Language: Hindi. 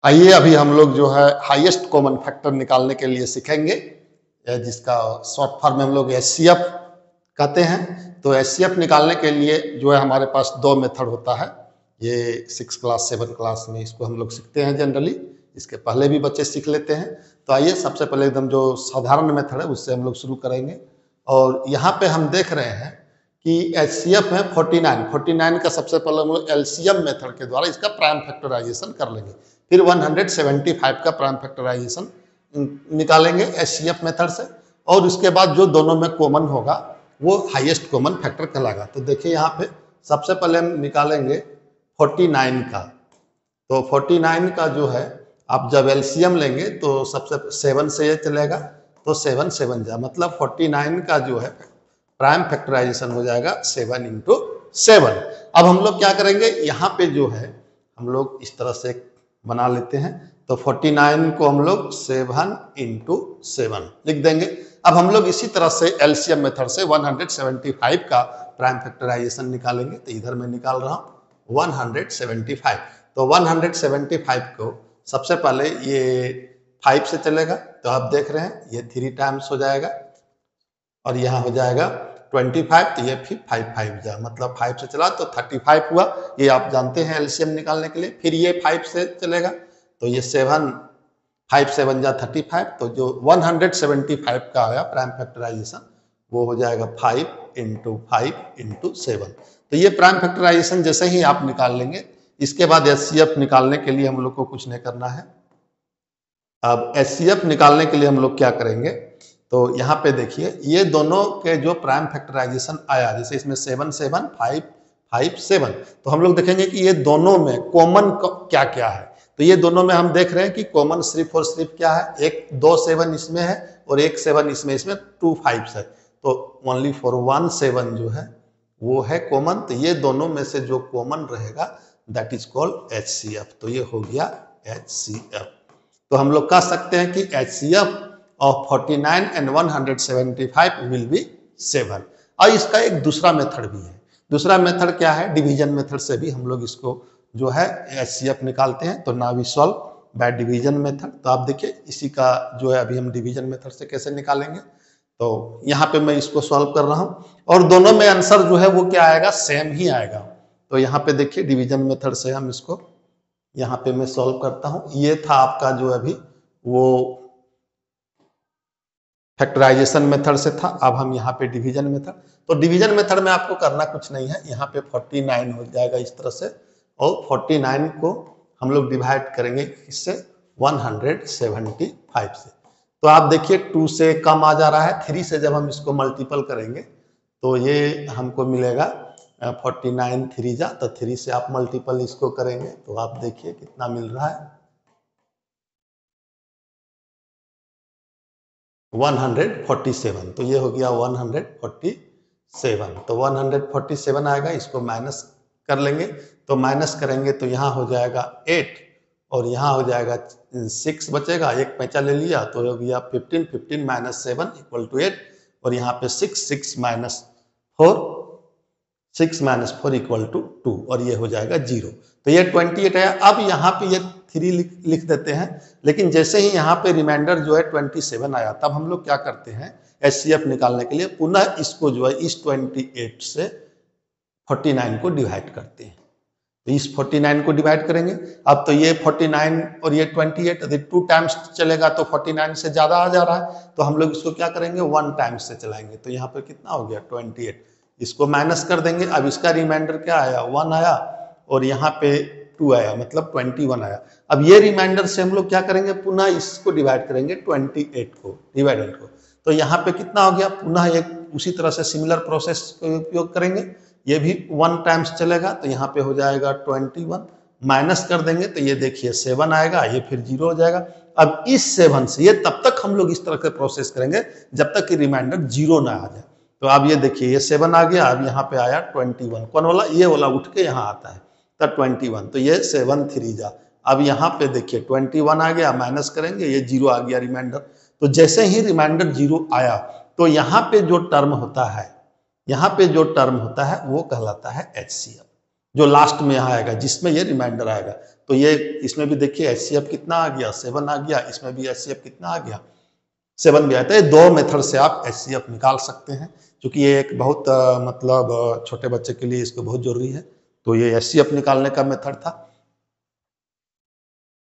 आइए अभी हम लोग जो है हाईएस्ट कॉमन फैक्टर निकालने के लिए सीखेंगे, जिसका शॉर्ट फॉर्म हम लोग एचसीएफ कहते हैं। तो एचसीएफ निकालने के लिए जो है हमारे पास दो मेथड होता है। ये 6 क्लास 7 क्लास में इसको हम लोग सीखते हैं जनरली, इसके पहले भी बच्चे सीख लेते हैं। तो आइए सबसे पहले एकदम जो साधारण मेथड है उससे हम लोग शुरू करेंगे। और यहाँ पे हम देख रहे हैं कि एचसीएफ है 49 का सबसे पहले हम लोग एलसीएम मेथड के द्वारा इसका प्राइम फैक्टराइजेशन कर लेंगे, फिर 175 का प्राइम फैक्टराइजेशन निकालेंगे एचसीएफ मेथड से, और उसके बाद जो दोनों में कॉमन होगा वो हाईएस्ट कॉमन फैक्टर कहलाएगा। तो देखिए यहाँ पे सबसे पहले हम निकालेंगे 49 का। तो 49 का जो है आप जब एलसीएम लेंगे तो सबसे 7 से ये चलेगा, तो 7 7 जा मतलब 49 का जो है प्राइम फैक्टराइजेशन हो जाएगा 7 × 7। अब हम लोग क्या करेंगे, यहाँ पे जो है हम लोग इस तरह से बना लेते हैं। तो 49 को हम लोग 7 × 7 लिख देंगे। अब हम लोग इसी तरह से एलसीएम मेथड से 175 का प्राइम फैक्टराइजेशन निकालेंगे। तो इधर मैं निकाल रहा हूँ 175। तो 175 को सबसे पहले ये 5 से चलेगा, तो आप देख रहे हैं ये 3 टाइम्स हो जाएगा, और यहाँ हो जाएगा 25। तो ये फिर 5 जा मतलब 5 से चला तो 35 हुआ। ये आप जानते हैं एलसीएम निकालने के लिए। फिर ये 5 से चलेगा, तो ये 7 5 7 जा 35। तो जो 175 का आया प्राइम फैक्टराइजेशन वो हो जाएगा 5 × 5 × 7। तो ये प्राइम फैक्टराइजेशन जैसे ही आप निकाल लेंगे, इसके बाद एचसीएफ निकालने के लिए हम लोग को कुछ नहीं करना है। अब एचसीएफ निकालने के लिए हम लोग क्या करेंगे, तो यहाँ पे देखिए ये दोनों के जो प्राइम फैक्टराइजेशन आया, जैसे इसमें 7 7 5 5 7, तो हम लोग देखेंगे कि ये दोनों में कॉमन क्या क्या है। तो ये दोनों में हम देख रहे हैं कि कॉमन सिर्फ और सिर्फ क्या है, एक 2 7 इसमें है और एक 7 इसमें 2 5 है। तो ओनली फॉर 1 7 जो है वो है कॉमन। तो ये दोनों में से जो कॉमन रहेगा दैट इज कॉल्ड एचसीएफ। तो ये हो गया एचसीएफ। तो हम लोग कह सकते हैं कि HCF of 49 and 175 will be 7। और इसका एक दूसरा मेथड भी है। दूसरा मेथड क्या है, डिवीजन मेथड से भी हम लोग इसको जो है एचसीएफ निकालते हैं। तो now we solve by division method. तो आप देखिए इसी का जो है अभी हम डिवीजन मेथड से कैसे निकालेंगे। तो यहाँ पे मैं इसको सॉल्व कर रहा हूँ, और दोनों में आंसर जो है वो क्या आएगा, सेम ही आएगा। तो यहाँ पे देखिए डिवीजन मेथड से हम इसको यहाँ पे मैं सॉल्व करता हूँ। ये था आपका जो अभी वो फैक्टराइजेशन मेथड से था। अब हम यहाँ पे डिवीजन मेथड, तो डिवीजन मेथड में आपको करना कुछ नहीं है। यहाँ पे 49 हो जाएगा इस तरह से, और 49 को हम लोग डिवाइड करेंगे इससे 175 से। तो आप देखिए 2 से कम आ जा रहा है, 3 से जब हम इसको मल्टीपल करेंगे तो ये हमको मिलेगा 49 3 जा, तो 3 से आप मल्टीपल इसको करेंगे तो आप देखिए कितना मिल रहा है 147। तो ये हो गया 147। तो 147 आएगा, इसको माइनस कर लेंगे। तो माइनस करेंगे तो यहाँ हो जाएगा 8, और यहाँ हो जाएगा 6 बचेगा, एक पैंचा ले लिया तो हो गया 15। 15 - 7 = 8, और यहाँ पे 6 6 - 4 6 - 4 = 2, और ये हो जाएगा 0। तो ये 28 है। अब यहाँ पे ये 3 लिख देते हैं, लेकिन जैसे ही यहाँ पे रिमाइंडर जो है 27 आया, तब हम लोग क्या करते हैं एचसीएफ निकालने के लिए पुनः इसको जो है इस 28 से 49 को डिवाइड करते हैं। तो इस 49 को डिवाइड करेंगे। अब तो ये 49 और ये 28 यदि 2 टाइम्स चलेगा तो 49 से ज्यादा आ जा रहा है, तो हम लोग इसको क्या करेंगे 1 टाइम्स से चलाएंगे। तो यहाँ पर कितना हो गया 28, इसको माइनस कर देंगे। अब इसका रिमाइंडर क्या आया 1 आया, और यहाँ पे 2 आया, मतलब 21 आया। अब ये रिमाइंडर से हम लोग क्या करेंगे पुनः इसको डिवाइड करेंगे 28 को, डिवाइडेंड को। तो यहाँ पे कितना हो गया, पुनः एक उसी तरह से सिमिलर प्रोसेस का उपयोग करेंगे। ये भी 1 टाइम्स चलेगा, तो यहाँ पे हो जाएगा 21, माइनस कर देंगे तो ये देखिए 7 आएगा, ये फिर 0 हो जाएगा। अब इस 7 से ये तब तक हम लोग इस तरह से प्रोसेस करेंगे जब तक कि रिमाइंडर 0 ना आ जाए। तो अब ये देखिए ये 7 आ गया, अब यहाँ पे आया 21, कौन वाला, ये वाला उठ के यहाँ आता है तो 21। तो ये 7 3 जा, अब यहाँ पे देखिए 21 आ गया, माइनस करेंगे ये 0 आ गया रिमाइंडर। तो जैसे ही रिमाइंडर 0 आया तो यहाँ पे जो टर्म होता है, यहाँ पे जो टर्म होता है वो कहलाता है एचसीएफ। जो लास्ट में यहाँ आएगा, जिसमें ये रिमाइंडर आएगा। तो ये इसमें भी देखिए HCF कितना आ गया, 7 आ गया, इसमें भी HCF कितना आ गया, 7 भी आता है। 2 मेथड से आप HCF निकाल सकते हैं, क्योंकि ये एक बहुत मतलब छोटे बच्चे के लिए इसको बहुत जरूरी है। तो ये HCF निकालने का मेथड था।